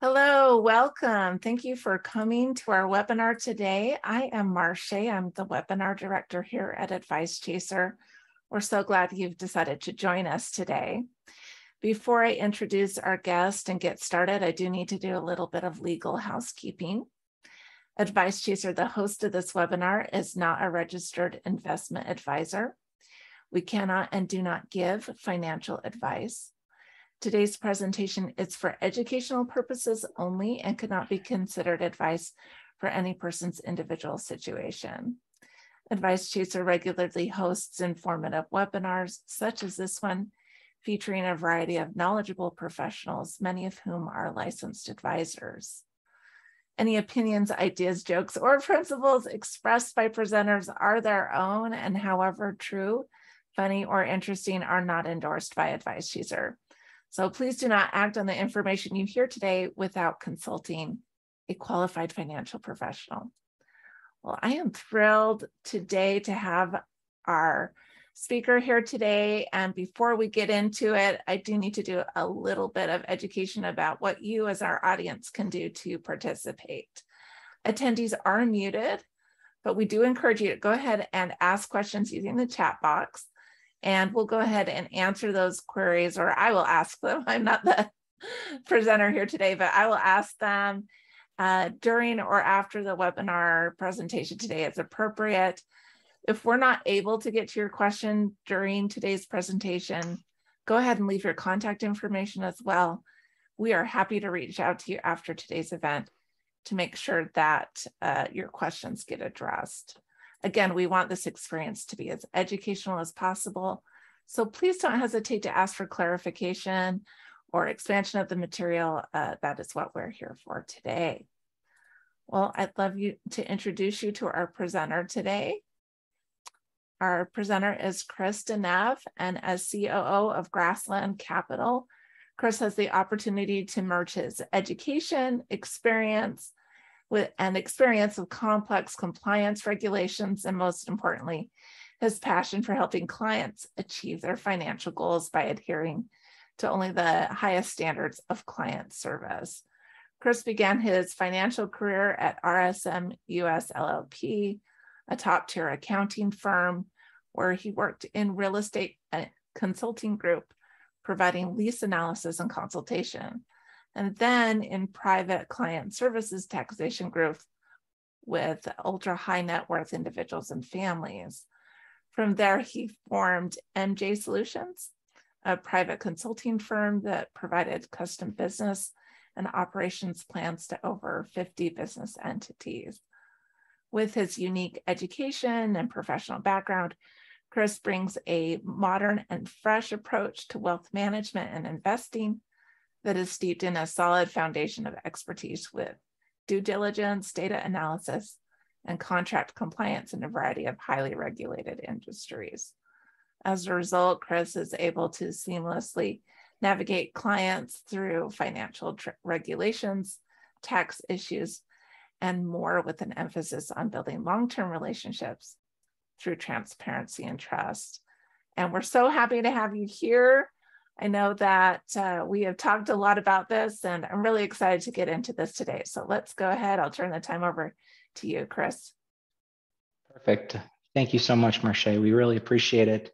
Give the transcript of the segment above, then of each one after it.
Hello, welcome. Thank you for coming to our webinar today. I am Marche. I'm the webinar director here at Advice Chaser. We're so glad you've decided to join us today. Before I introduce our guest and get started, I do need to do a little bit of legal housekeeping. Advice Chaser, the host of this webinar, is not a registered investment advisor. We cannot and do not give financial advice. Today's presentation is for educational purposes only and could not be considered advice for any person's individual situation. Advice Chaser regularly hosts informative webinars, such as this one, featuring a variety of knowledgeable professionals, many of whom are licensed advisors. Any opinions, ideas, jokes, or principles expressed by presenters are their own and, however true, funny, or interesting, are not endorsed by Advice Chaser. So please do not act on the information you hear today without consulting a qualified financial professional. Well, I am thrilled today to have our speaker here today. And before we get into it, I do need to do a little bit of education about what you as our audience can do to participate. Attendees are muted, but we do encourage you to go ahead and ask questions using the chat box. And we'll go ahead and answer those queries, or I will ask them. I'm not the presenter here today, but I will ask them during or after the webinar presentation today as appropriate. If we're not able to get to your question during today's presentation, go ahead and leave your contact information as well. We are happy to reach out to you after today's event to make sure that your questions get addressed. Again, we want this experience to be as educational as possible. So please don't hesitate to ask for clarification or expansion of the material. That is what we're here for today. Well, I'd love to introduce you to our presenter today. Our presenter is Chris Denev, and as COO of Grassland Capital, Chris has the opportunity to merge his education, experience of complex compliance regulations, and most importantly, his passion for helping clients achieve their financial goals by adhering to only the highest standards of client service. Chris began his financial career at RSM US LLP, a top-tier accounting firm, where he worked in real estate consulting group, providing lease analysis and consultation. And then in private client services taxation group with ultra high net worth individuals and families. From there, he formed MJ Solutions, a private consulting firm that provided custom business and operations plans to over 50 business entities. With his unique education and professional background, Chris brings a modern and fresh approach to wealth management and investing that is steeped in a solid foundation of expertise with due diligence, data analysis, and contract compliance in a variety of highly regulated industries. As a result, Chris is able to seamlessly navigate clients through financial regulations, tax issues, and more, with an emphasis on building long-term relationships through transparency and trust. And we're so happy to have you here. I know that we have talked a lot about this, and I'm really excited to get into this today. So let's go ahead. I'll turn the time over to you, Chris. Perfect. Thank you so much, Marche. We really appreciate it.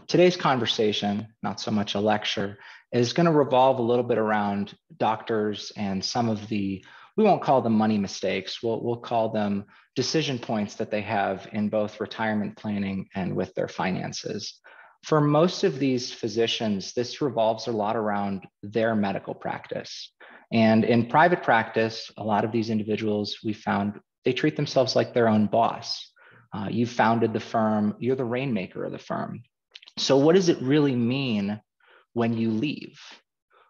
Today's conversation, not so much a lecture, is going to revolve a little bit around doctors and some of the, we won't call them money mistakes, we'll call them decision points that they have in both retirement planning and with their finances. For most of these physicians, this revolves a lot around their medical practice. And in private practice, a lot of these individuals, we found they treat themselves like their own boss. You founded the firm, you're the rainmaker of the firm. So what does it really mean when you leave?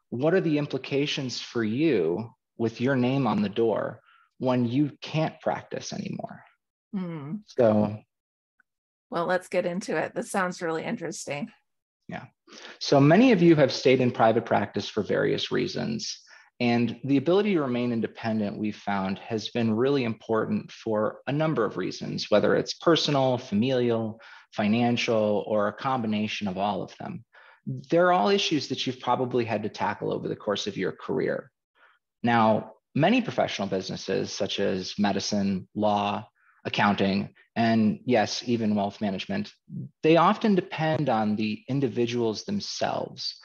What are the implications for you with your name on the door when you can't practice anymore? Well, let's get into it. This sounds really interesting. Yeah. So many of you have stayed in private practice for various reasons. And the ability to remain independent, we've found, has been really important for a number of reasons, whether it's personal, familial, financial, or a combination of all of them. They're all issues that you've probably had to tackle over the course of your career. Now, many professional businesses, such as medicine, law, accounting, and yes, even wealth management, they often depend on the individuals themselves,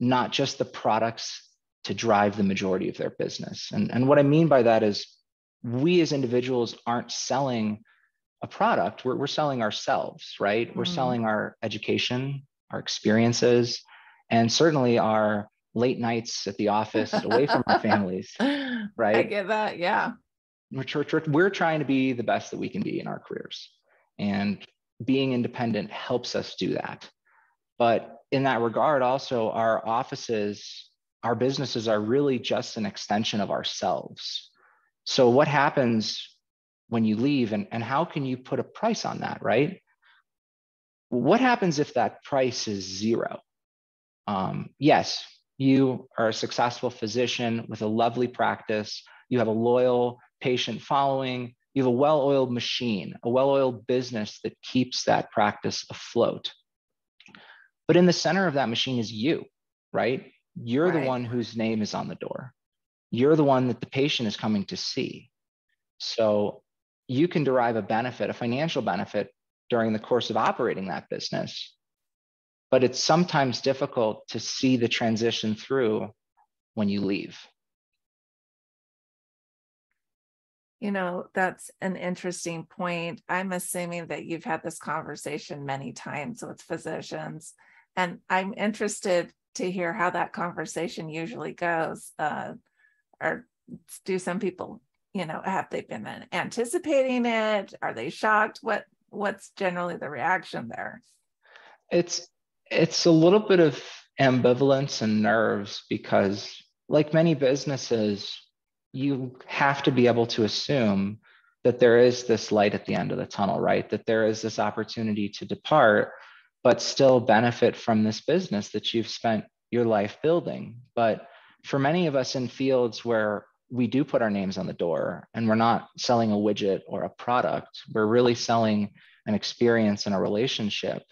not just the products to drive the majority of their business. And what I mean by that is we as individuals aren't selling a product, we're selling ourselves, right? We're Mm. selling our education, our experiences, and certainly our late nights at the office away from our families, I right? get that. Yeah. We're trying to be the best that we can be in our careers. And being independent helps us do that. But in that regard, also, our offices, our businesses are really just an extension of ourselves. So, what happens when you leave, and how can you put a price on that, right? What happens if that price is zero? Yes, you are a successful physician with a lovely practice. You have a loyal patient following. You have a well-oiled machine, a well-oiled business that keeps that practice afloat. But in the center of that machine is you, right? You're the Right. one whose name is on the door. You're the one that the patient is coming to see. So you can derive a benefit, a financial benefit during the course of operating that business. But it's sometimes difficult to see the transition through when you leave. That's an interesting point. I'm assuming that you've had this conversation many times with physicians, and I'm interested to hear how that conversation usually goes. Or do some people, have they been anticipating it? Are they shocked? What's generally the reaction there? It's a little bit of ambivalence and nerves because, like many businesses, you have to be able to assume that there is this light at the end of the tunnel, right? That there is this opportunity to depart, but still benefit from this business that you've spent your life building. But for many of us in fields where we do put our names on the door and we're not selling a widget or a product, we're really selling an experience and a relationship.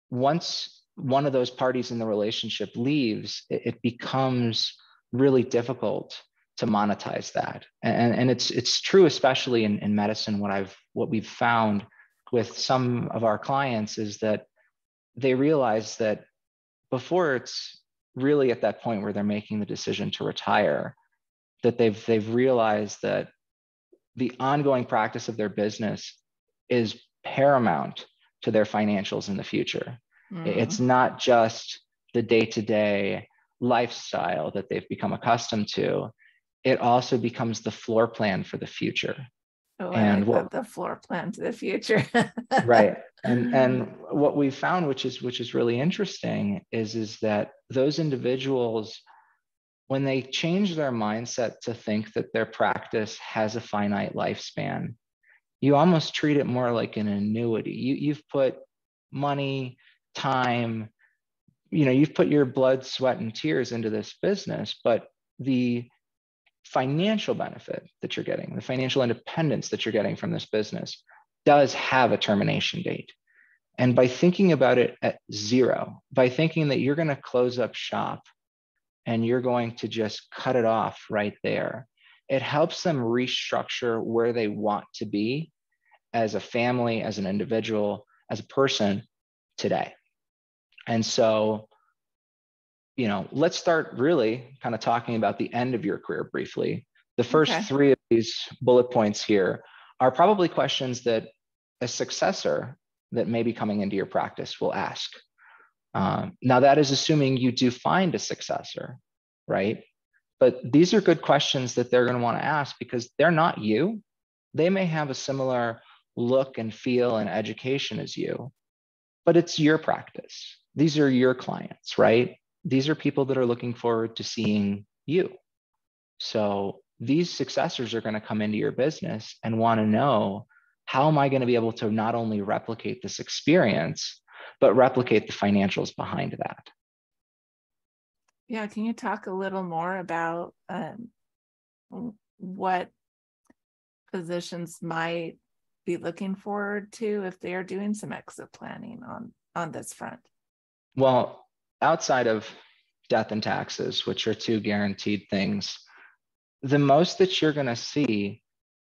Once one of those parties in the relationship leaves, it becomes really difficult to monetize that. And it's true, especially in medicine. What we've found with some of our clients is that they realize that before it's really at that point where they're making the decision to retire, that they've realized that the ongoing practice of their business is paramount to their financials in the future. It's Mm. not just the day-to-day lifestyle that they've become accustomed to. It also becomes the floor plan for the future. Oh, I And like what that, the floor plan to the future. right. And what we found, which is really interesting, is that those individuals, when they change their mindset to think that their practice has a finite lifespan, you almost treat it more like an annuity. You've put money, time, you've put your blood, sweat, and tears into this business, but the financial benefit that you're getting, the financial independence that you're getting from this business does have a termination date. And by thinking about it at zero, by thinking that you're going to close up shop and you're going to just cut it off right there, it helps them restructure where they want to be as a family, as an individual, as a person today. And so, let's start really kind of talking about the end of your career briefly. The first Okay. three of these bullet points here are probably questions that a successor that may be coming into your practice will ask. Now, that is assuming you do find a successor, right? But these are good questions that they're going to want to ask because they're not you. They may have a similar look and feel and education as you, but it's your practice. These are your clients, right? These are people that are looking forward to seeing you. So these successors are going to come into your business and want to know, how am I going to be able to not only replicate this experience, but replicate the financials behind that? Yeah. Can you talk a little more about what physicians might be looking forward to if they are doing some exit planning on this front? Well, outside of death and taxes, which are two guaranteed things, the most that you're going to see,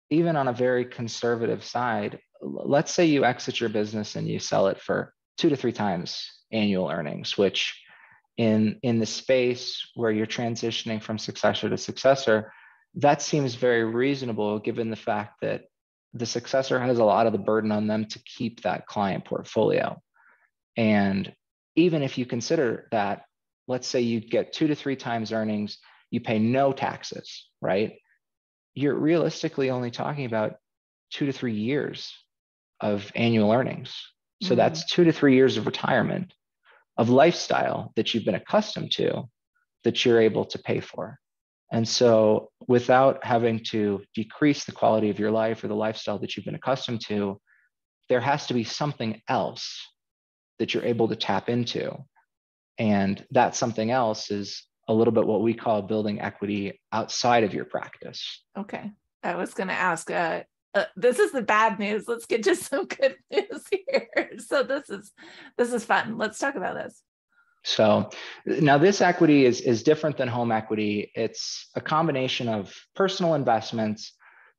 even on a very conservative side, let's say you exit your business and you sell it for 2 to 3 times annual earnings, which in the space where you're transitioning from successor to successor, that seems very reasonable given the fact that the successor has a lot of the burden on them to keep that client portfolio. And even if you consider that, let's say you get 2 to 3 times earnings, you pay no taxes, right? You're realistically only talking about 2 to 3 years of annual earnings. So that's 2 to 3 years of retirement, of lifestyle that you've been accustomed to, that you're able to pay for. And so without having to decrease the quality of your life or the lifestyle that you've been accustomed to, there has to be something else that you're able to tap into. And that something else is a little bit what we call building equity outside of your practice. Okay. I was going to ask, this is the bad news. Let's get to some good news here. So this is fun. Let's talk about this. So now this equity is different than home equity. It's a combination of personal investments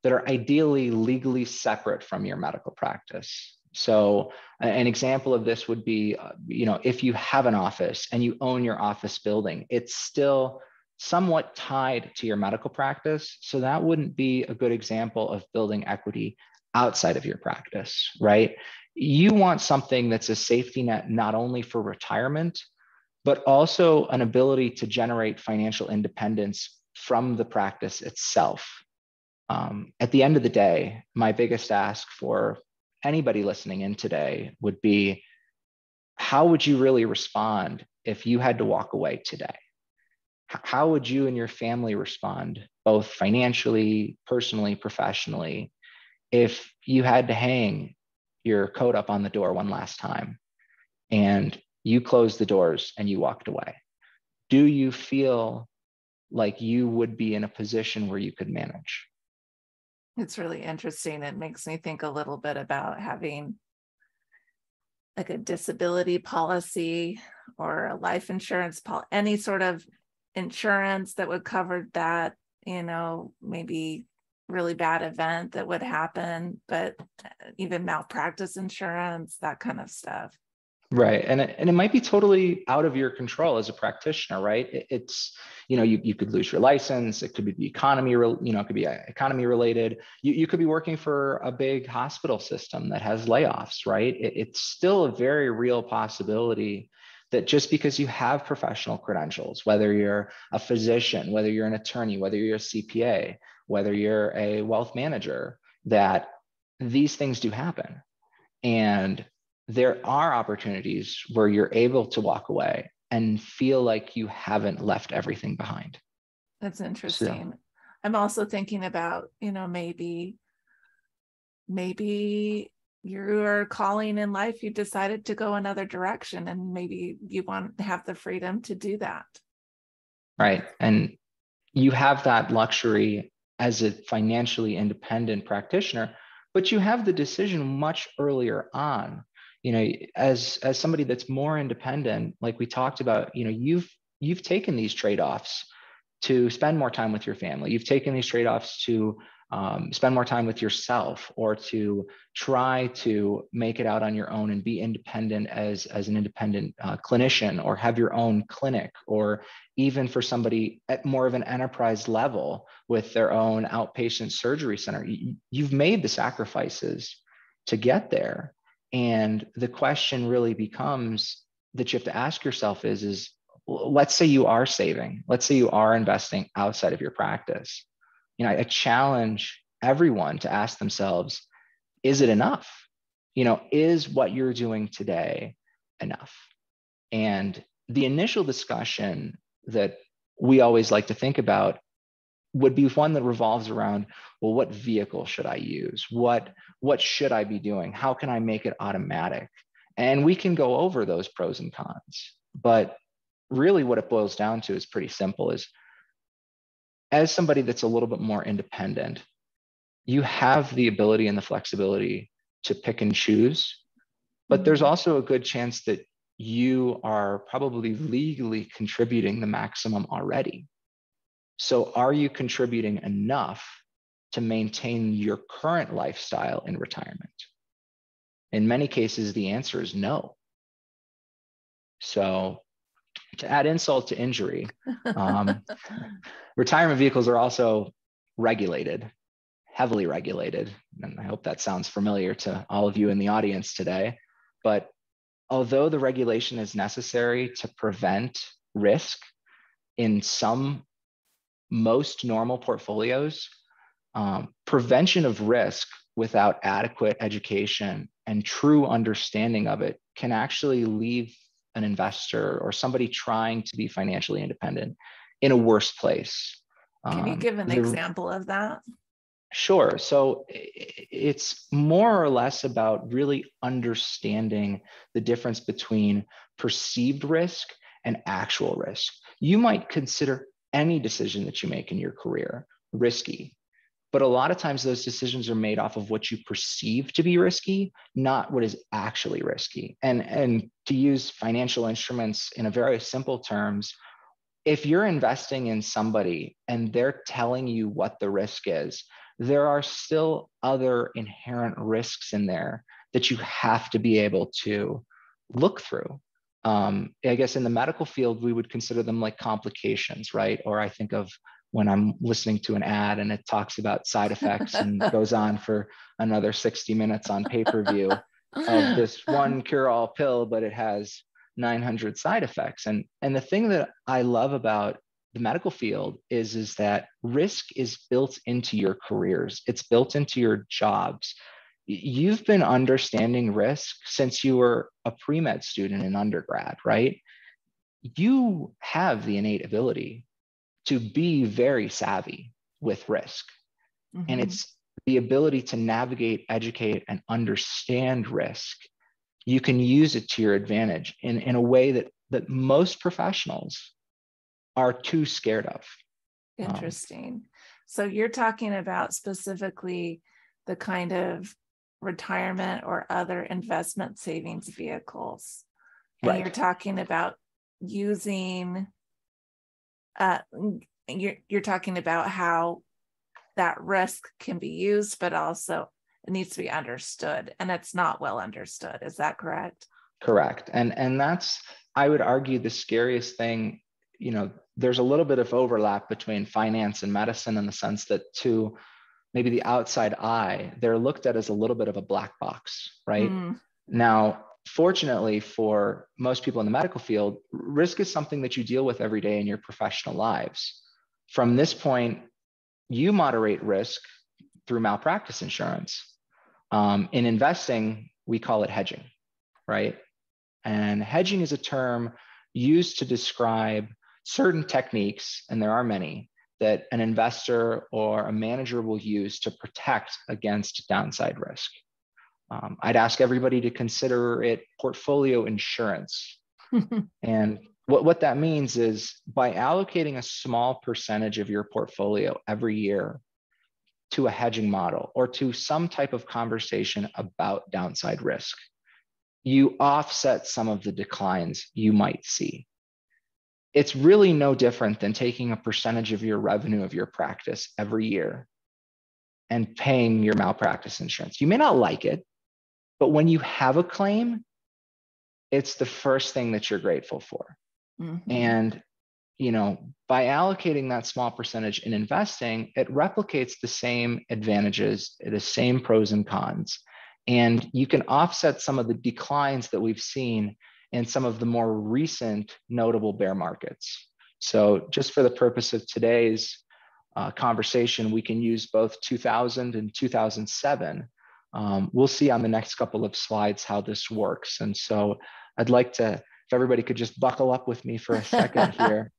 that are ideally legally separate from your medical practice. So an example of this would be, if you have an office and you own your office building, it's still somewhat tied to your medical practice. So that wouldn't be a good example of building equity outside of your practice, right? You want something that's a safety net, not only for retirement, but also an ability to generate financial independence from the practice itself. At the end of the day, my biggest ask for anybody listening in today would be, how would you really respond if you had to walk away today? How would you and your family respond, both financially, personally, professionally, if you had to hang your coat up on the door one last time and you closed the doors and you walked away? Do you feel like you would be in a position where you could manage? It's really interesting. It makes me think a little bit about having like a disability policy or a life insurance policy, any sort of insurance that would cover that, maybe really bad event that would happen, but even malpractice insurance, that kind of stuff. Right. And it might be totally out of your control as a practitioner, right? It's, you could lose your license. It could be the economy, it could be economy related. You could be working for a big hospital system that has layoffs, right? It's still a very real possibility that just because you have professional credentials, whether you're a physician, whether you're an attorney, whether you're a CPA, whether you're a wealth manager, that these things do happen. And there are opportunities where you're able to walk away and feel like you haven't left everything behind. That's interesting. So, I'm also thinking about, maybe your calling in life, you decided to go another direction, and maybe you want to have the freedom to do that. Right. And you have that luxury as a financially independent practitioner, but you have the decision much earlier on. As somebody that's more independent, like we talked about, you've taken these trade-offs to spend more time with your family. You've taken these trade-offs to spend more time with yourself, or to try to make it out on your own and be independent as an independent clinician, or have your own clinic, or even for somebody at more of an enterprise level with their own outpatient surgery center. You've made the sacrifices to get there. And the question really becomes that you have to ask yourself is let's say you are saving, let's say you are investing outside of your practice. I challenge everyone to ask themselves, is it enough? Is what you're doing today enough? And the initial discussion that we always like to think about would be one that revolves around, well, what vehicle should I use? What should I be doing? How can I make it automatic? And we can go over those pros and cons. But really what it boils down to is pretty simple, is as somebody that's a little bit more independent, you have the ability and the flexibility to pick and choose, but there's also a good chance that you are probably legally contributing the maximum already. So are you contributing enough to maintain your current lifestyle in retirement? In many cases, the answer is no. So to add insult to injury, retirement vehicles are also regulated, heavily regulated. And I hope that sounds familiar to all of you in the audience today. But although the regulation is necessary to prevent risk in some most normal portfolios, prevention of risk without adequate education and true understanding of it can actually leave an investor or somebody trying to be financially independent in a worse place. Can you give an example of that? Sure. So it's more or less about really understanding the difference between perceived risk and actual risk. You might consider any decision that you make in your career risky, but a lot of times those decisions are made off of what you perceive to be risky, not what is actually risky. And to use financial instruments in a very simple terms, if you're investing in somebody and they're telling you what the risk is, there are still other inherent risks in there that you have to be able to look through. I guess in the medical field, we would consider them like complications, right? Or I think of when I'm listening to an ad and it talks about side effects and goes on for another 60 minutes on pay-per-view of this one cure-all pill, but it has 900 side effects. And the thing that I love about the medical field is that risk is built into your careers. It's built into your jobs. You've been understanding risk since you were a pre-med student in undergrad, right? You have the innate ability to be very savvy with risk. Mm-hmm. And it's the ability to navigate, educate, and understand risk. You can use it to your advantage in a way that most professionals are too scared of. Interesting. So you're talking about specifically the kind of retirement or other investment savings vehicles. And right. You're talking about using, you're talking about how that risk can be used, but also it needs to be understood, and it's not well understood. Is that correct? Correct. And that's, I would argue, the scariest thing. There's a little bit of overlap between finance and medicine in the sense that to maybe the outside eye, they're looked at as a little bit of a black box, right? Now, fortunately for most people in the medical field, risk is something that you deal with every day in your professional lives. From this point, you moderate risk through malpractice insurance. In investing, we call it hedging, right? And hedging is a term used to describe certain techniques, and there are many, that an investor or a manager will use to protect against downside risk. I'd ask everybody to consider it portfolio insurance. And what that means is by allocating a small percentage of your portfolio every year to a hedging model or to some type of conversation about downside risk, you offset some of the declines you might see. It's really no different than taking a percentage of your revenue of your practice every year and paying your malpractice insurance. You may not like it, but when you have a claim, it's the first thing that you're grateful for. Mm-hmm. And by allocating that small percentage in investing, it replicates the same advantages, the same pros and cons. And you can offset some of the declines that we've seen in some of the more recent notable bear markets. So just for the purpose of today's conversation, we can use both 2000 and 2007. We'll see on the next couple of slides how this works. And so I'd like to, if everybody could just buckle up with me for a second here.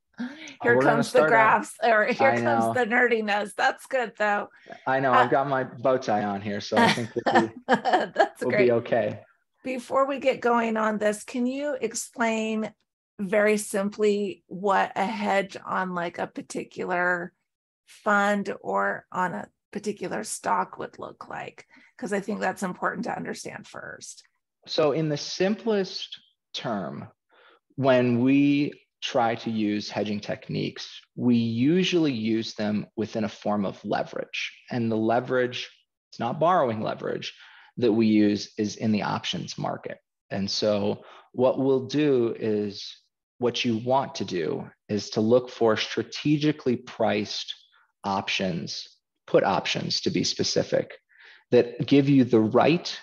Here comes the graphs, or here comes the nerdiness. That's good, though. I know. I've got my bow tie on here, so I think we'll be okay. Before we get going on this, can you explain very simply what a hedge on like a particular fund or on a particular stock would look like? Because I think that's important to understand first. So in the simplest term, when we try to use hedging techniques, we usually use them within a form of leverage. And the leverage, it's not borrowing leverage that we use, is in the options market. And so what we'll do is, what you want to do is to look for strategically priced options, put options to be specific, that give you the right,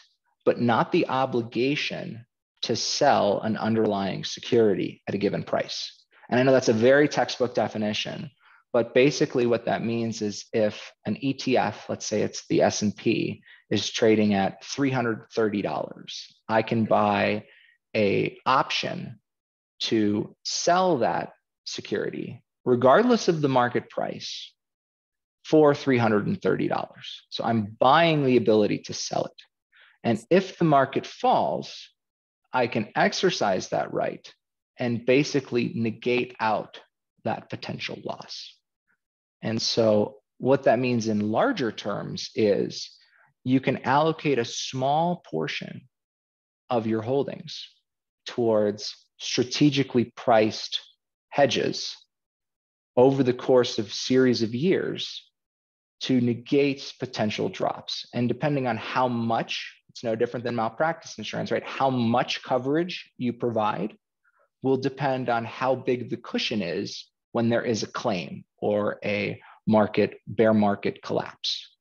but not the obligation to sell an underlying security at a given price. And I know that's a very textbook definition, but basically what that means is if an ETF, let's say it's the S&P, is trading at $330, I can buy an option to sell that security, regardless of the market price, for $330. So I'm buying the ability to sell it. And if the market falls, I can exercise that right and basically negate out that potential loss. And so what that means in larger terms is you can allocate a small portion of your holdings towards strategically priced hedges over the course of series of years to negate potential drops. And depending on how much, it's no different than malpractice insurance, right? How much coverage you provide will depend on how big the cushion is when there is a claim or a bear market collapse.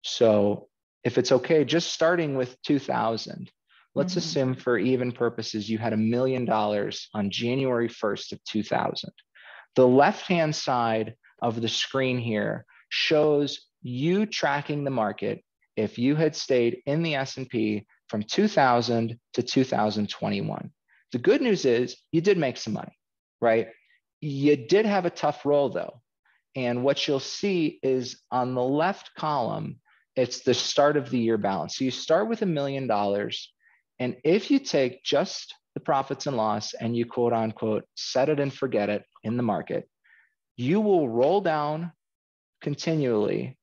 So if it's okay, just starting with 2000, let's assume for even purposes, you had $1 million on January 1st of 2000. The left-hand side of the screen here shows you tracking the market if you had stayed in the S&P from 2000 to 2021. The good news is you did make some money, right? You did have a tough roll though. And what you'll see is on the left column, it's the start of the year balance. So you start with $1 million. And if you take just the profits and loss and you quote unquote, set it and forget it in the market, you will roll down continually.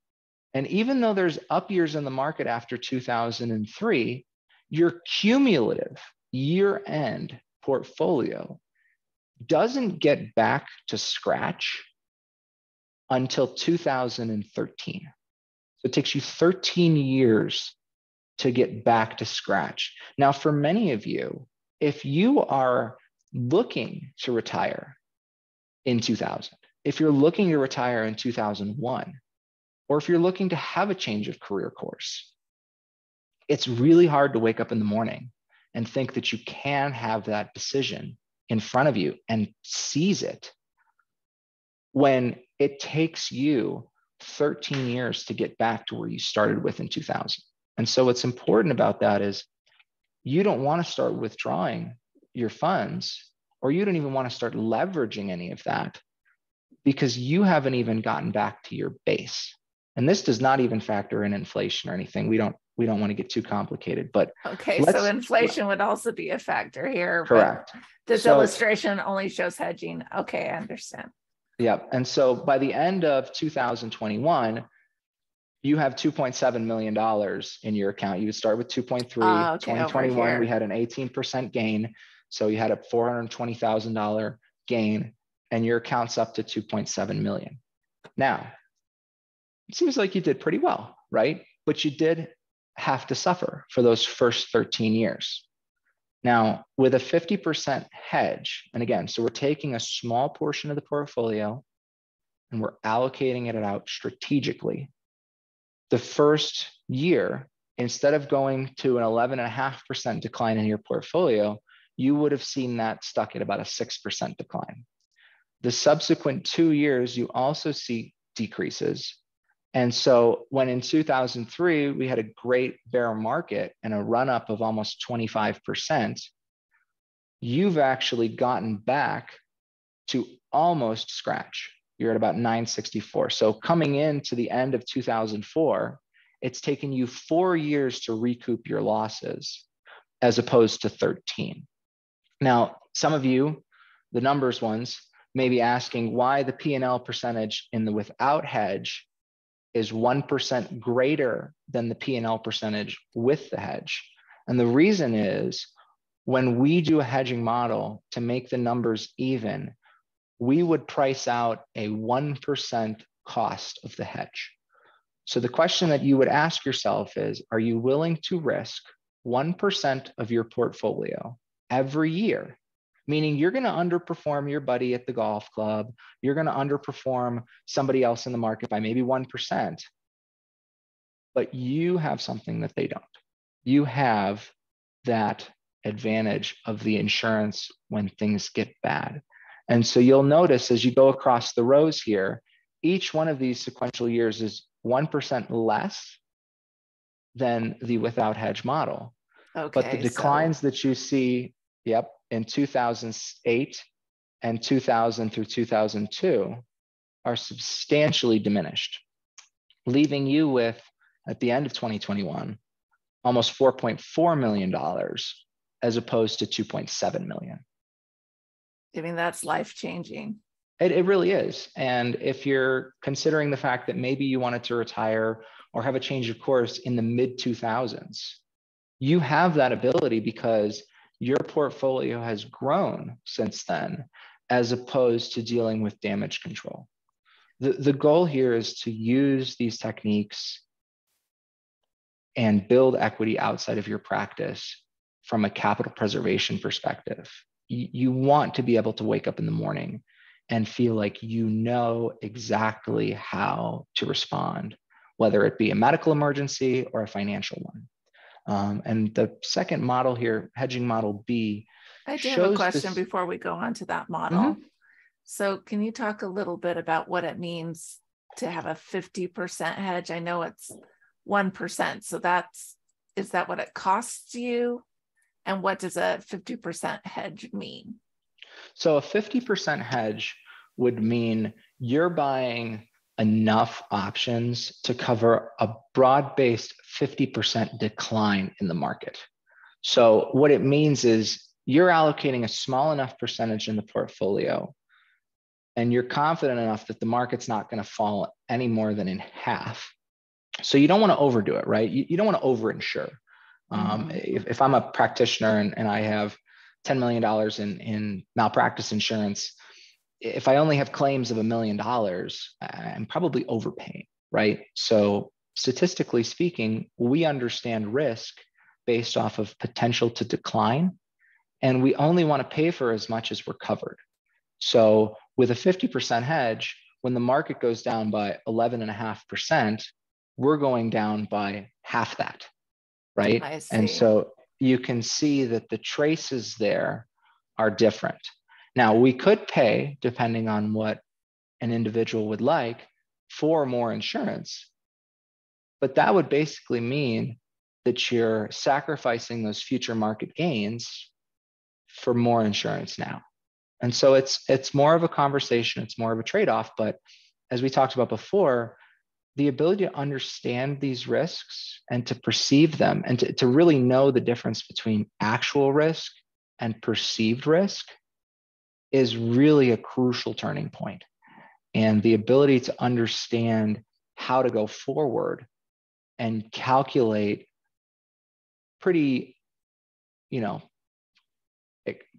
And even though there's up years in the market after 2003, your cumulative year-end portfolio doesn't get back to scratch until 2013. So it takes you 13 years to get back to scratch. Now, for many of you, if you are looking to retire in 2000, if you're looking to retire in 2001, or if you're looking to have a change of career course, it's really hard to wake up in the morning and think that you can have that decision in front of you and seize it when it takes you 13 years to get back to where you started with in 2000. And so what's important about that is you don't want to start withdrawing your funds, or you don't even want to start leveraging any of that because you haven't even gotten back to your base. And this does not even factor in inflation or anything. We don't want to get too complicated, but okay, so inflation would also be a factor here. Correct. But this illustration only shows hedging. Okay, I understand. Yep. And so by the end of 2021, you have $2.7 million in your account. You would start with 2.3. Okay, 2021, we had an 18% gain. So you had a $420,000 gain, and your account's up to 2.7 million. Now, it seems like you did pretty well, right? But you did have to suffer for those first 13 years. Now, with a 50% hedge, and again, so we're taking a small portion of the portfolio and we're allocating it out strategically. The first year, instead of going to an 11.5% decline in your portfolio, you would have seen that stuck at about a 6% decline. The subsequent 2 years, you also see decreases. And so when in 2003, we had a great bear market and a run up of almost 25%, you've actually gotten back to almost scratch. You're at about 964. So coming into the end of 2004, it's taken you 4 years to recoup your losses as opposed to 13. Now, some of you, the numbers ones, may be asking why the P&L percentage in the without hedge is 1% greater than the P&L percentage with the hedge. And the reason is when we do a hedging model to make the numbers even, we would price out a 1% cost of the hedge. So the question that you would ask yourself is, are you willing to risk 1% of your portfolio every year? Meaning you're going to underperform your buddy at the golf club. You're going to underperform somebody else in the market by maybe 1%. But you have something that they don't. You have that advantage of the insurance when things get bad. And so you'll notice as you go across the rows here, each one of these sequential years is 1% less than the without hedge model. Okay, but the declines that you see, in 2008 and 2000 through 2002 are substantially diminished, leaving you with, at the end of 2021, almost $4.4 million as opposed to 2.7 million. I mean, that's life-changing. It really is. And if you're considering the fact that maybe you wanted to retire or have a change of course in the mid 2000s, you have that ability because your portfolio has grown since then, as opposed to dealing with damage control. The goal here is to use these techniques and build equity outside of your practice from a capital preservation perspective. You want to be able to wake up in the morning and feel like you know exactly how to respond, whether it be a medical emergency or a financial one. And the second model here, Hedging Model B, I do have a question before we go on to that model. Mm-hmm. So can you talk a little bit about what it means to have a 50% hedge? I know it's 1%. So is that what it costs you? And what does a 50% hedge mean? So a 50% hedge would mean you're buying enough options to cover a broad-based 50% decline in the market. So what it means is you're allocating a small enough percentage in the portfolio, and you're confident enough that the market's not going to fall any more than in half. So you don't want to overdo it, right? You don't want to overinsure. If I'm a practitioner and I have $10 million in malpractice insurance, if I only have claims of $1 million, I'm probably overpaying, right? So statistically speaking, we understand risk based off of potential to decline, and we only want to pay for as much as we're covered. So with a 50% hedge, when the market goes down by 11.5%, we're going down by half that, right? I see. And so you can see that the traces there are different. Now, we could pay, depending on what an individual would like, for more insurance, but that would basically mean that you're sacrificing those future market gains for more insurance now. And so it's more of a conversation, it's more of a trade-off, but as we talked about before, the ability to understand these risks and to perceive them and to really know the difference between actual risk and perceived risk is really a crucial turning point. And the ability to understand how to go forward and calculate pretty,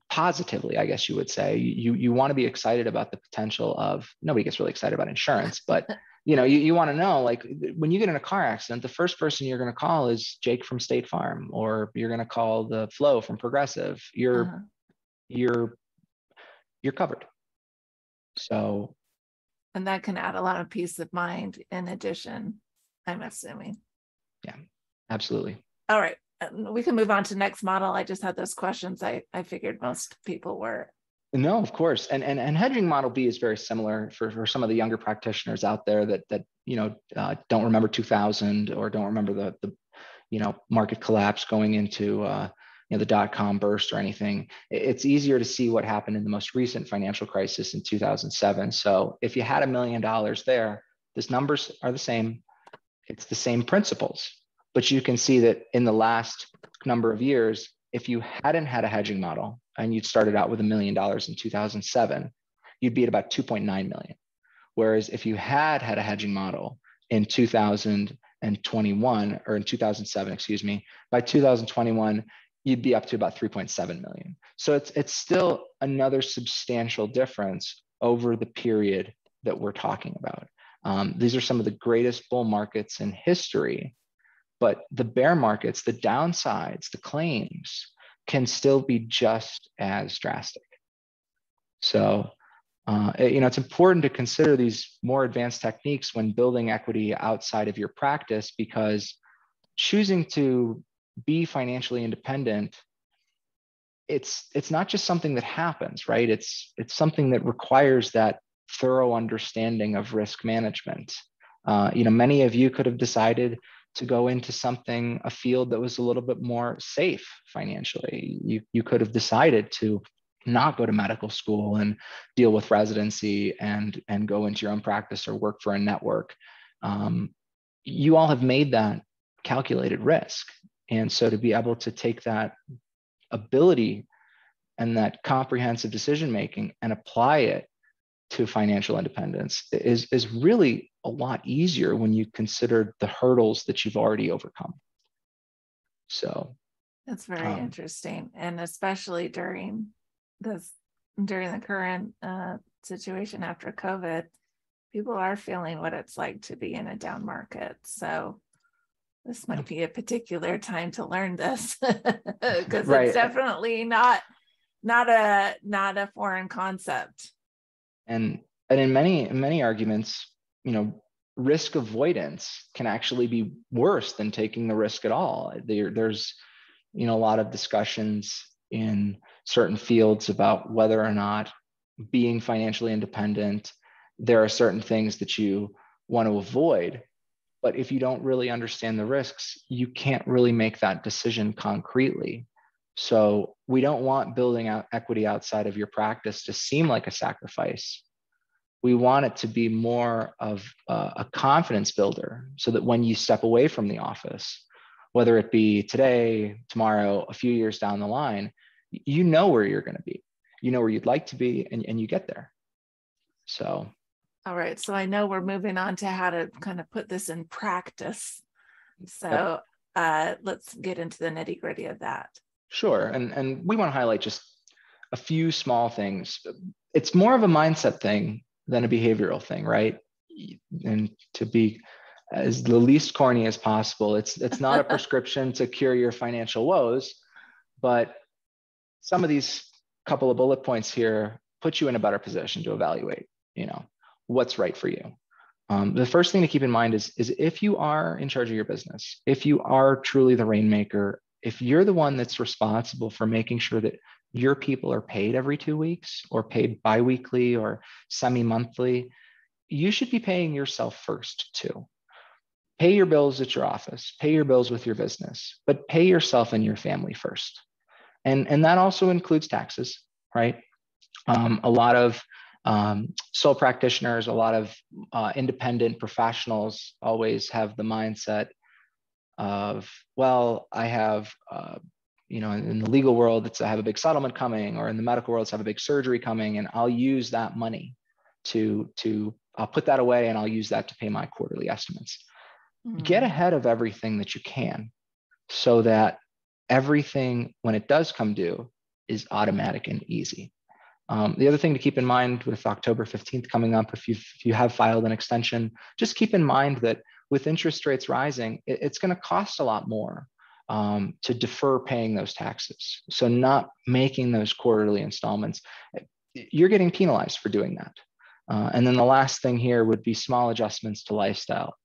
positively, I guess you would say, you want to be excited about the potential of, nobody gets really excited about insurance, but you want to know, like, when you get in a car accident, the first person you're going to call is Jake from State Farm, or you're going to call the Flo from Progressive. You're covered. So, and that can add a lot of peace of mind in addition, I'm assuming. Yeah, absolutely. All right. We can move on to next model. I just had those questions. I figured most people were. No, of course. And Hedging Model B is very similar for some of the younger practitioners out there that don't remember 2000 or don't remember the market collapse going into the dot-com burst or anything. It's easier to see what happened in the most recent financial crisis in 2007. So if you had $1 million there, these numbers are the same. It's the same principles. But you can see that in the last number of years, if you hadn't had a hedging model and you'd started out with $1 million in 2007, you'd be at about 2.9 million. Whereas if you had a hedging model in 2021 or in 2007, excuse me, by 2021, you'd be up to about 3.7 million. So it's still another substantial difference over the period that we're talking about. These are some of the greatest bull markets in history, but the bear markets, the downsides, the claims can still be just as drastic. So, it's important to consider these more advanced techniques when building equity outside of your practice, because choosing to be financially independent, it's not just something that happens, right? It's something that requires that thorough understanding of risk management. Many of you could have decided to go into a field that was a little bit more safe financially. You could have decided to not go to medical school and deal with residency and go into your own practice or work for a network. You all have made that calculated risk. And so to be able to take that ability and that comprehensive decision-making and apply it to financial independence is really a lot easier when you consider the hurdles that you've already overcome. So that's very interesting. And especially during the current situation after COVID, people are feeling what it's like to be in a down market. So this might be a particular time to learn this, because right. It's definitely not a foreign concept. And in many arguments, risk avoidance can actually be worse than taking the risk at all. There's a lot of discussions in certain fields about whether or not being financially independent, there are certain things that you want to avoid. But if you don't really understand the risks, you can't really make that decision concretely. So we don't want building out equity outside of your practice to seem like a sacrifice. We want it to be more of a confidence builder, so that when you step away from the office, whether it be today, tomorrow, a few years down the line, you know where you're going to be, you know where you'd like to be, and you get there. So. All right. So I know we're moving on to how to kind of put this in practice. So let's get into the nitty-gritty of that. Sure. And we want to highlight just a few small things. It's more of a mindset thing than a behavioral thing, right? And to be as the least corny as possible, it's not a prescription to cure your financial woes, but some of these couple of bullet points here put you in a better position to evaluate, what's right for you. The first thing to keep in mind is if you are in charge of your business, if you are truly the rainmaker, if you're the one that's responsible for making sure that your people are paid every 2 weeks or paid biweekly or semi-monthly, you should be paying yourself first too. Pay your bills at your office, pay your bills with your business, but pay yourself and your family first. And that also includes taxes, right? A lot of sole practitioners, a lot of independent professionals always have the mindset of, well, I have, in the legal world, I have a big settlement coming, or in the medical world, I have a big surgery coming, and I'll use that money I'll put that away and I'll use that to pay my quarterly estimates. Get ahead of everything that you can, so that everything, when it does come due, is automatic and easy. The other thing to keep in mind with October 15th coming up, if you have filed an extension, just keep in mind that with interest rates rising, it's going to cost a lot more to defer paying those taxes. So not making those quarterly installments, you're getting penalized for doing that. And then the last thing here would be small adjustments to lifestyle.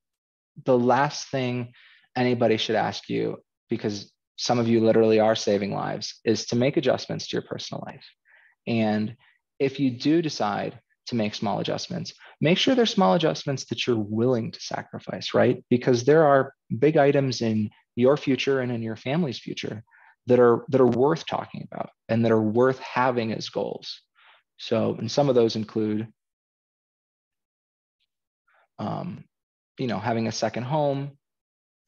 The last thing anybody should ask you, because some of you literally are saving lives, is to make adjustments to your personal life. And if you do decide to make small adjustments, make sure they're small adjustments that you're willing to sacrifice, right? Because there are big items in your future and in your family's future that are worth talking about and that are worth having as goals. So, and some of those include, having a second home,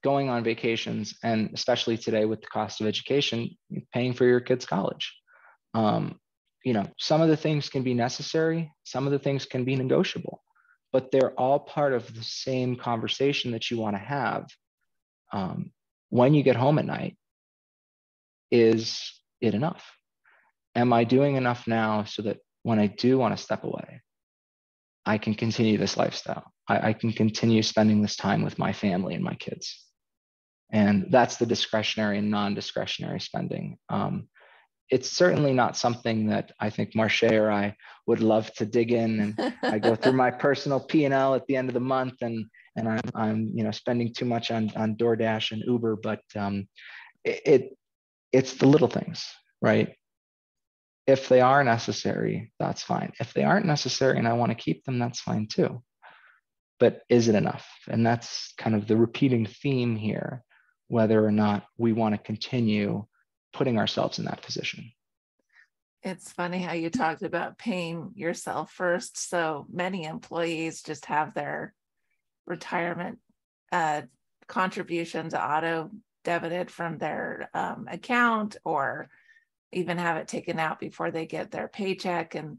going on vacations, and especially today with the cost of education, paying for your kids' college. Some of the things can be necessary, some of the things can be negotiable, but they're all part of the same conversation that you want to have when you get home at night. Is it enough? Am I doing enough now so that when I do want to step away, I can continue this lifestyle. I can continue spending this time with my family and my kids. And that's the discretionary and non-discretionary spending. It's certainly not something that I think Marche or I would love to dig in. And I go through my personal P&L at the end of the month, and I'm spending too much on DoorDash and Uber. But it's the little things, right? If they are necessary, that's fine. If they aren't necessary and I want to keep them, that's fine too. But is it enough? And that's kind of the repeating theme here, whether or not we want to continue putting ourselves in that position. It's funny how you talked about paying yourself first. So many employees just have their retirement contributions auto debited from their account, or even have it taken out before they get their paycheck. And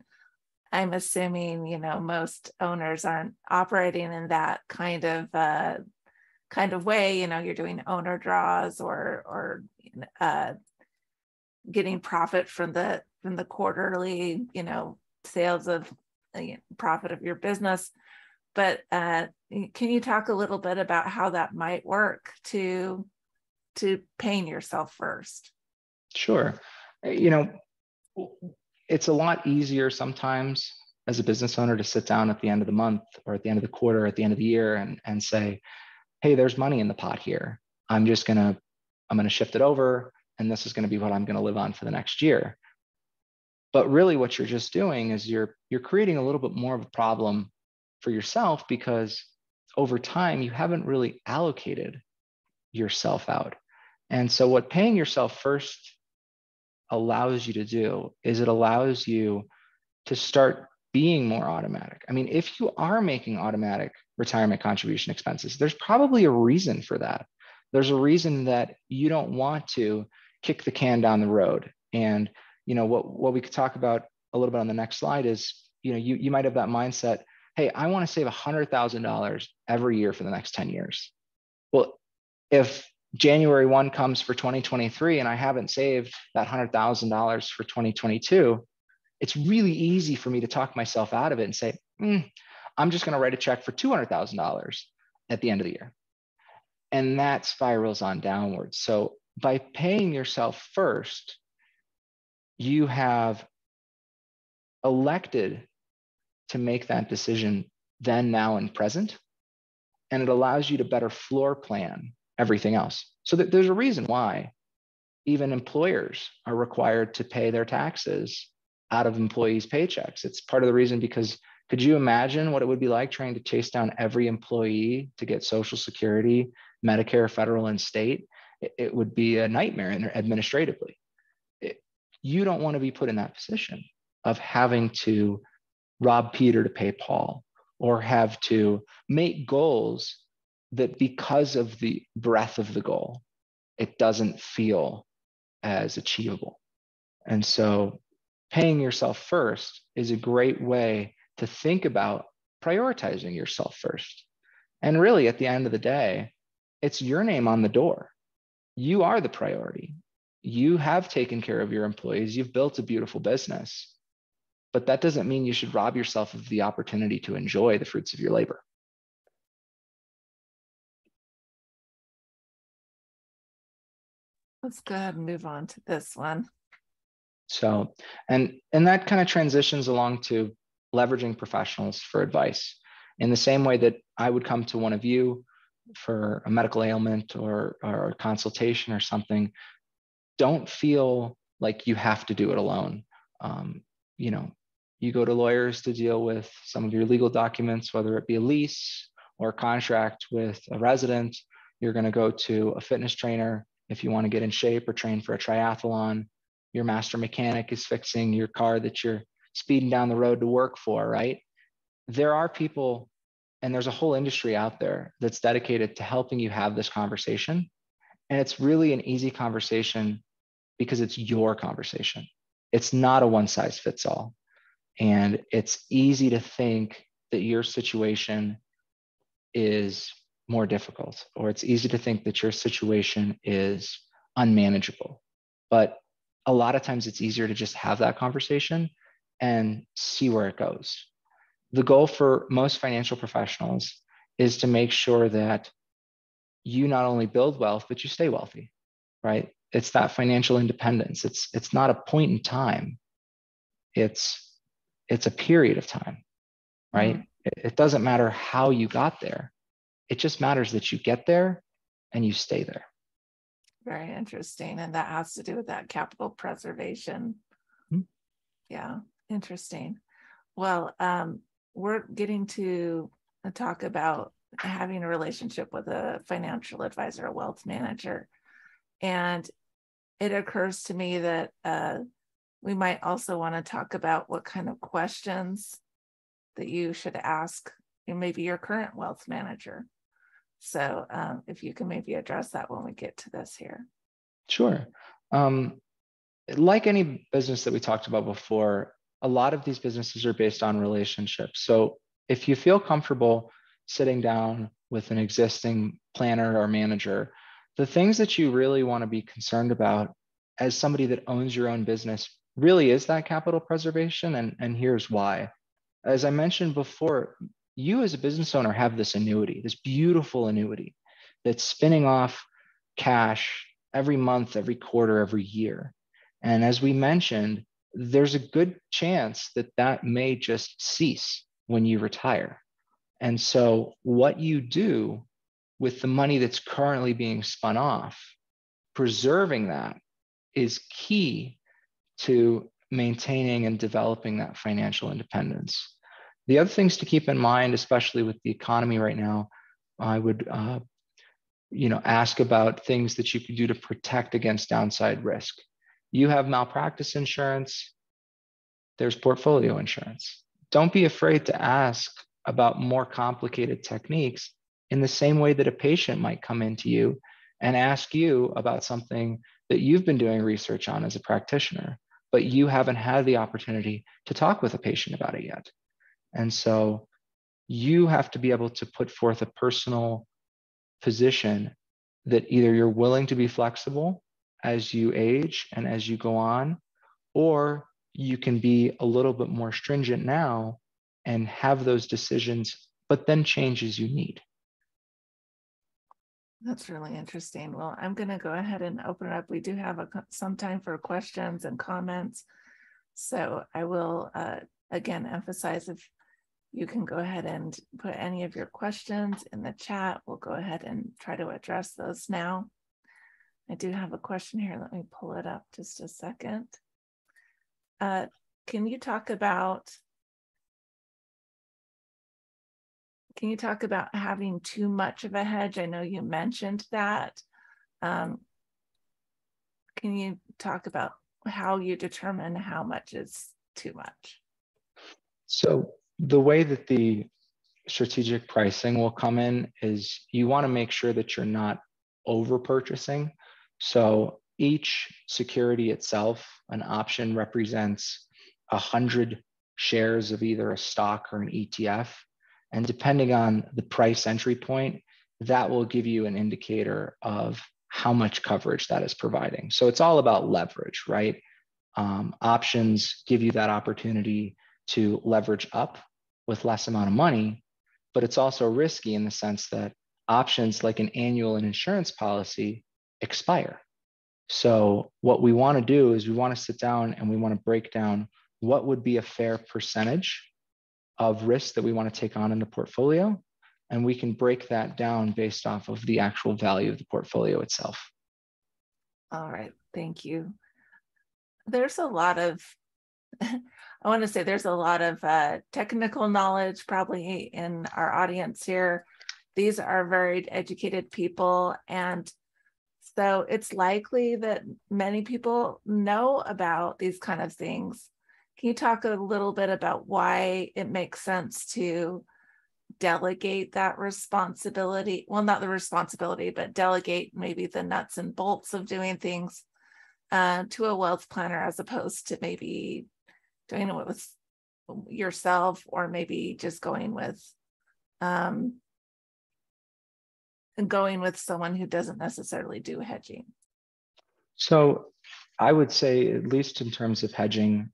I'm assuming, most owners aren't operating in that kind of way. You're doing owner draws or getting profit from the quarterly, sales of profit of your business. But can you talk a little bit about how that might work to paying yourself first? Sure. It's a lot easier sometimes as a business owner to sit down at the end of the month or at the end of the quarter, at the end of the year, and say, hey, there's money in the pot here. I'm going to shift it over, and this is going to be what I'm going to live on for the next year. But really what you're just doing is you're creating a little bit more of a problem for yourself, because over time you haven't really allocated yourself out. And so what paying yourself first allows you to do is it allows you to start being more automatic. I mean, if you are making automatic retirement contribution expenses, there's probably a reason for that. There's a reason that you don't want to kick the can down the road. And what we could talk about a little bit on the next slide is, you might have that mindset, hey, I want to save $100,000 every year for the next 10 years. Well, if January 1 comes for 2023 and I haven't saved that $100,000 for 2022, it's really easy for me to talk myself out of it and say, I'm just going to write a check for $200,000 at the end of the year. And that spirals on downwards. So by paying yourself first, you have elected to make that decision then, now, and present. And it allows you to better floor plan everything else. So there's a reason why even employers are required to pay their taxes out of employees' paychecks. It's part of the reason, because could you imagine what it would be like trying to chase down every employee to get Social Security, Medicare, federal and state? It would be a nightmare administratively. You don't want to be put in that position of having to rob Peter to pay Paul, or have to make goals that, because of the breadth of the goal, it doesn't feel as achievable. And so paying yourself first is a great way to think about prioritizing yourself first. And really, at the end of the day, it's your name on the door. You are the priority. You have taken care of your employees. You've built a beautiful business. But that doesn't mean you should rob yourself of the opportunity to enjoy the fruits of your labor. Let's go ahead and move on to this one. So, and that kind of transitions along to leveraging professionals for advice. In the same way that I would come to one of you for a medical ailment or a consultation or something, don't feel like you have to do it alone. You go to lawyers to deal with some of your legal documents, whether it be a lease or a contract with a resident. You're going to go to a fitness trainer if you want to get in shape or train for a triathlon. Your master mechanic is fixing your car that you're speeding down the road to work for, right? There are people, and there's a whole industry out there that's dedicated to helping you have this conversation. And it's really an easy conversation because it's your conversation. It's not a one size fits all. And it's easy to think that your situation is more difficult, or it's easy to think that your situation is unmanageable. But a lot of times it's easier to just have that conversation and see where it goes. the goal for most financial professionals is to make sure that you not only build wealth, but you stay wealthy, right? It's that financial independence. It's not a point in time. It's a period of time, right? It doesn't matter how you got there. It just matters that you get there and you stay there. Very interesting. And that has to do with that capital preservation. Mm-hmm. Yeah, interesting. Well, we're getting to talk about having a relationship with a financial advisor, a wealth manager. And it occurs to me that we might also want to talk about what kind of questions that you should ask maybe your current wealth manager. So if you can maybe address that when we get to this here. Sure. Like any business that we talked about before, a lot of these businesses are based on relationships. So if you feel comfortable sitting down with an existing planner or manager, the things that you really want to be concerned about as somebody that owns your own business really is that capital preservation. And here's why. As I mentioned before, you as a business owner have this annuity, this beautiful annuity that's spinning off cash every month, every quarter, every year. And as we mentioned, there's a good chance that that may just cease when you retire. And so what you do with the money that's currently being spun off, preserving that is key to maintaining and developing that financial independence. The other things to keep in mind, especially with the economy right now, I would ask about things that you could do to protect against downside risk. You have malpractice insurance, there's portfolio insurance. Don't be afraid to ask about more complicated techniques in the same way that a patient might come into you and ask you about something that you've been doing research on as a practitioner, but you haven't had the opportunity to talk with a patient about it yet. And so you have to be able to put forth a personal position that either you're willing to be flexible as you age and as you go on, or you can be a little bit more stringent now and have those decisions, but then change as you need. That's really interesting. Well, I'm going to go ahead and open it up. We do have some time for questions and comments. So I will, again, emphasize if you can go ahead and put any of your questions in the chat. We'll go ahead and try to address those now. I do have a question here. Let me pull it up just a second. Can you talk about having too much of a hedge? I know you mentioned that. Can you talk about how you determine how much is too much? So the way that the strategic pricing will come in is you want to make sure that you're not over purchasing. So each security itself, an option represents 100 shares of either a stock or an ETF. And depending on the price entry point, that will give you an indicator of how much coverage that is providing. So it's all about leverage, right? Options give you that opportunity to leverage up with less amount of money, but it's also risky in the sense that options like an annual and insurance policy expire. So what we want to do is we want to sit down and we want to break down what would be a fair percentage of risk that we want to take on in the portfolio. And we can break that down based off of the actual value of the portfolio itself. All right, thank you. There's a lot of, I want to say there's a lot of technical knowledge probably in our audience here. These are very educated people. And so it's likely that many people know about these kind of things. Can you talk a little bit about why it makes sense to delegate that responsibility? Well, not the responsibility, but delegate maybe the nuts and bolts of doing things to a wealth planner as opposed to maybe doing it with yourself, or maybe just going with someone who doesn't necessarily do hedging. So I would say, at least in terms of hedging,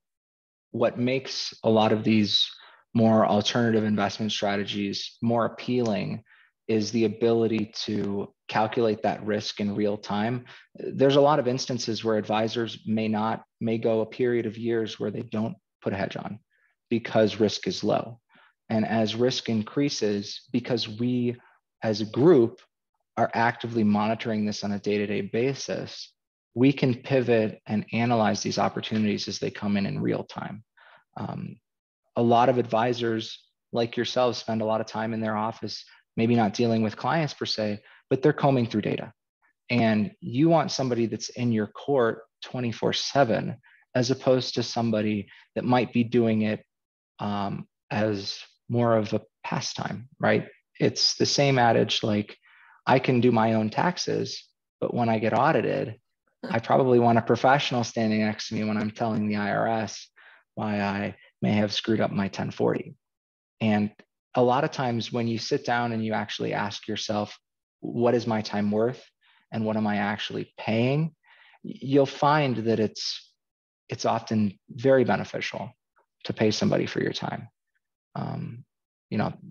what makes a lot of these more alternative investment strategies more appealing is the ability to calculate that risk in real time. There's a lot of instances where advisors may go a period of years where they don't put a hedge on because risk is low. And as risk increases, because we as a group are actively monitoring this on a day-to-day basis, we can pivot and analyze these opportunities as they come in real time. A lot of advisors like yourselves spend a lot of time in their office, maybe not dealing with clients per se, but they're combing through data. And you want somebody that's in your court 24/7, as opposed to somebody that might be doing it as more of a pastime, right? It's the same adage, like, I can do my own taxes, but when I get audited, I probably want a professional standing next to me when I'm telling the IRS why I may have screwed up my 1040. And a lot of times when you sit down and you actually ask yourself, what is my time worth and what am I actually paying? You'll find that it's often very beneficial to pay somebody for your time.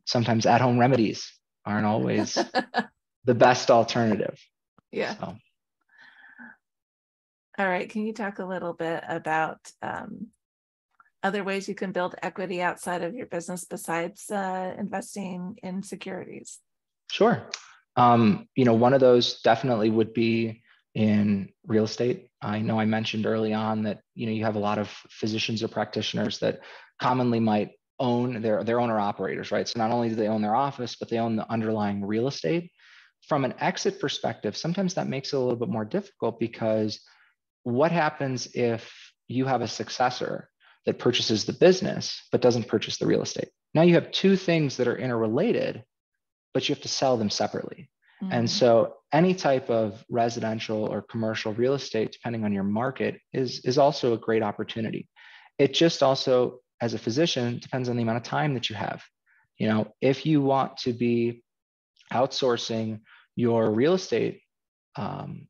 Sometimes at-home remedies aren't always the best alternative. Yeah. So. All right. Can you talk a little bit about other ways you can build equity outside of your business besides investing in securities? Sure. One of those definitely would be in real estate. I know I mentioned early on that, you have a lot of physicians or practitioners that commonly might own their owner operators, right? So not only do they own their office, but they own the underlying real estate. From an exit perspective, sometimes that makes it a little bit more difficult, because what happens if you have a successor that purchases the business but doesn't purchase the real estate? Now you have two things that are interrelated, but you have to sell them separately. Mm-hmm. And so any type of residential or commercial real estate, depending on your market, is also a great opportunity. It just also, as a physician, depends on the amount of time that you have. If you want to be outsourcing your real estate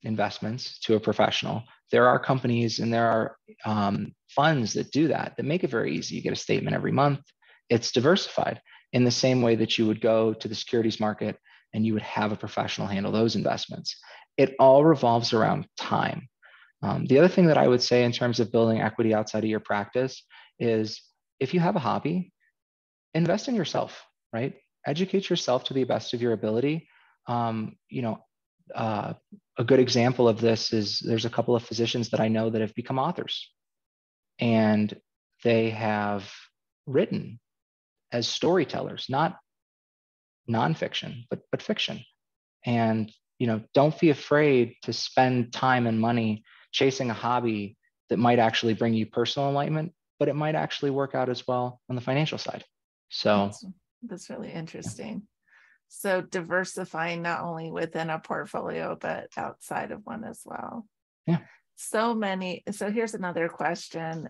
investments to a professional, there are companies and there are funds that do that make it very easy. You get a statement every month. It's diversified in the same way that you would go to the securities market and you would have a professional handle those investments. It all revolves around time. The other thing that I would say in terms of building equity outside of your practice is, if you have a hobby, invest in yourself, right? Educate yourself to the best of your ability. A good example of this is, there's a couple of physicians that I know that have become authors, and they have written as storytellers, not nonfiction, but fiction. And, don't be afraid to spend time and money chasing a hobby that might actually bring you personal enlightenment, but it might actually work out as well on the financial side. So that's really interesting. So diversifying not only within a portfolio, but outside of one as well. Yeah. So here's another question.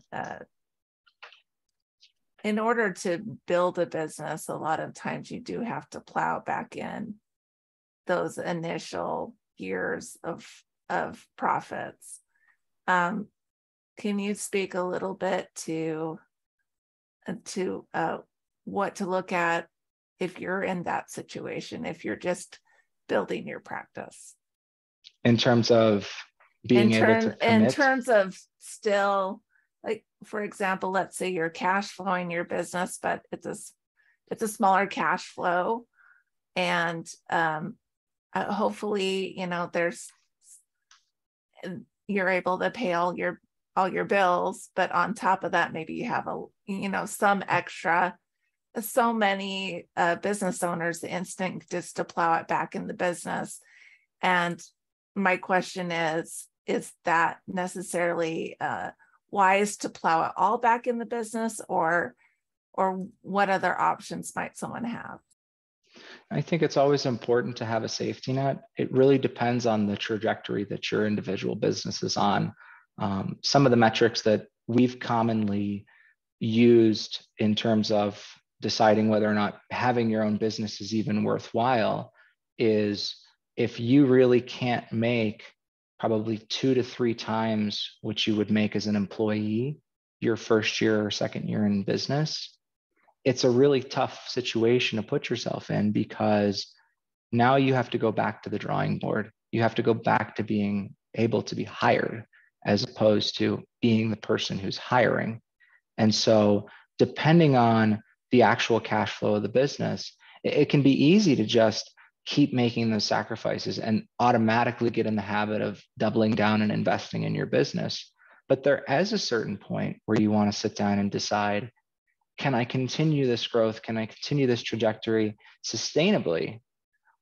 In order to build a business, a lot of times you do have to plow back in those initial years of profits. Can you speak a little bit to what to look at if you're in that situation, if you're just building your practice? In terms of being able to commit? In terms of still, like, for example, let's say you're cash flowing your business, but it's a smaller cash flow. And hopefully, you're able to pay all your bills, but on top of that, maybe you have some extra. So many business owners, the instinct is to plow it back in the business. And my question is that necessarily wise to plow it all back in the business, or what other options might someone have? I think it's always important to have a safety net. It really depends on the trajectory that your individual business is on. Some of the metrics that we've commonly used in terms of deciding whether or not having your own business is even worthwhile is, if you really can't make probably 2 to 3 times what you would make as an employee your first year or second year in business, it's a really tough situation to put yourself in, because now you have to go back to the drawing board. You have to go back to being able to be hired as opposed to being the person who's hiring. And so depending on the actual cash flow of the business, it can be easy to just keep making those sacrifices and automatically get in the habit of doubling down and investing in your business. But there is a certain point where you want to sit down and decide, can I continue this growth? Can I continue this trajectory sustainably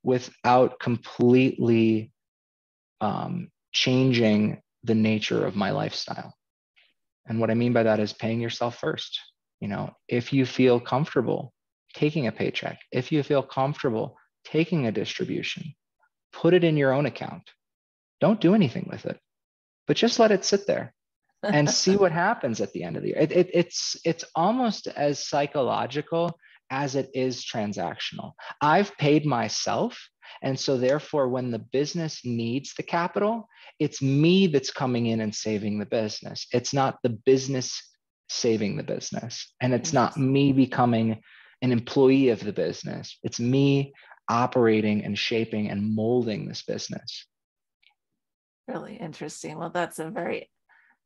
without completely changing the nature of my lifestyle? And what I mean by that is paying yourself first. If you feel comfortable taking a paycheck, if you feel comfortable taking a distribution, put it in your own account. Don't do anything with it, but just let it sit there and see what happens at the end of the year. It's almost as psychological as it is transactional. I've paid myself. And so therefore, when the business needs the capital, it's me that's coming in and saving the business. It's not the business saving the business. And it's not me becoming an employee of the business. It's me operating and shaping and molding this business. Really interesting. Well, that's a very,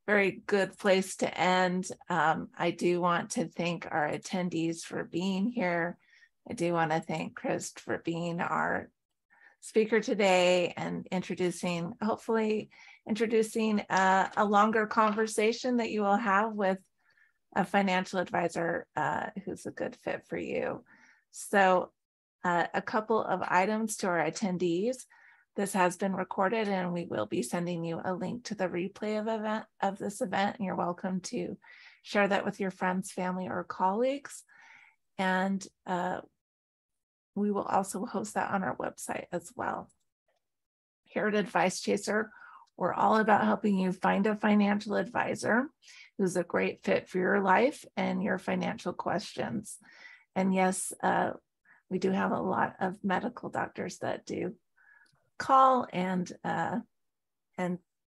very good place to end. I do want to thank our attendees for being here. I do want to thank Chris for being our speaker today and hopefully introducing a longer conversation that you will have with a financial advisor who's a good fit for you. So a couple of items to our attendees. This has been recorded, and we will be sending you a link to the replay of this event. And you're welcome to share that with your friends, family, or colleagues. And we will also host that on our website as well. Here at Advice Chaser, we're all about helping you find a financial advisor who's a great fit for your life and your financial questions. And yes, we do have a lot of medical doctors that do call and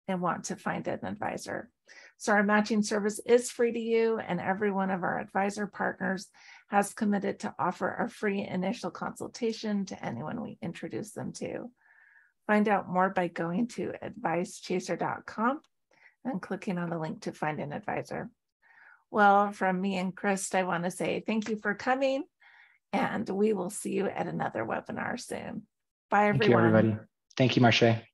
want to find an advisor. So our matching service is free to you, and every one of our advisor partners has committed to offer a free initial consultation to anyone we introduce them to. Find out more by going to advicechaser.com and clicking on the link to find an advisor. Well, from me and Chris, I want to say thank you for coming, and we will see you at another webinar soon. Bye, everyone. Thank you, everybody. Thank you, Marche.